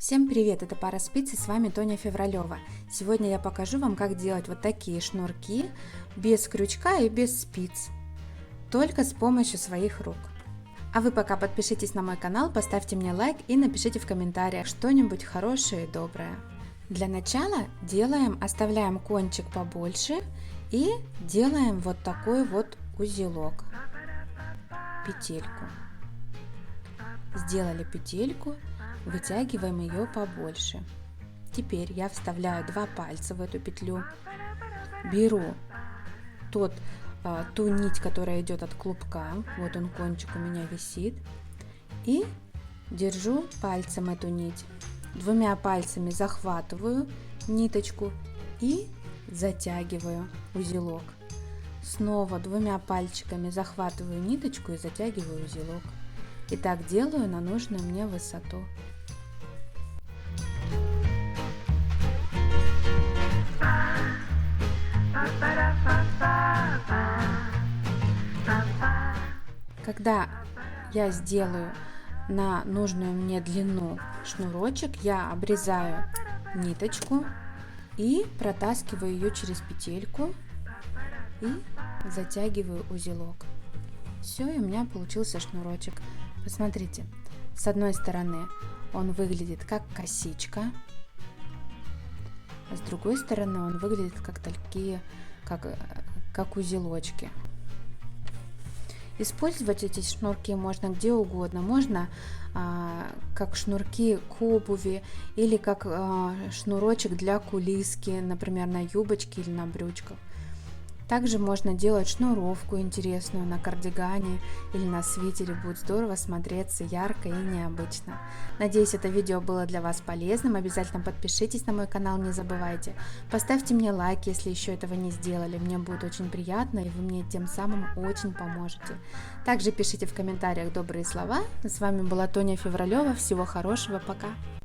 Всем привет, это Пара Спиц, и с вами Тоня Февралева. Сегодня я покажу вам, как делать вот такие шнурки без крючка и без спиц, только с помощью своих рук. А вы пока подпишитесь на мой канал, поставьте мне лайк и напишите в комментариях что-нибудь хорошее и доброе. Для начала оставляем кончик побольше и делаем вот такой вот узелок, петельку. Сделали петельку, вытягиваем ее побольше. Теперь я вставляю 2 пальца в эту петлю, беру ту нить, которая идет от клубка, вот он кончик у меня висит, и держу пальцем эту нить. 2 пальцами захватываю ниточку и затягиваю узелок. Снова 2 пальчиками захватываю ниточку и затягиваю узелок. И так делаю на нужную мне высоту. Когда я сделаю на нужную мне длину шнурочек, я обрезаю ниточку и протаскиваю ее через петельку и затягиваю узелок. Все, и у меня получился шнурочек. Посмотрите, с одной стороны он выглядит как косичка, а с другой стороны он выглядит как узелочки. Использовать эти шнурки можно где угодно. Можно как шнурки к обуви или как шнурочек для кулиски, например, на юбочке или на брючках. Также можно делать шнуровку интересную на кардигане или на свитере, будет здорово смотреться, ярко и необычно. Надеюсь, это видео было для вас полезным, обязательно подпишитесь на мой канал, не забывайте. Поставьте мне лайк, если еще этого не сделали, мне будет очень приятно, и вы мне тем самым очень поможете. Также пишите в комментариях добрые слова. С вами была Тоня Февралева, всего хорошего, пока!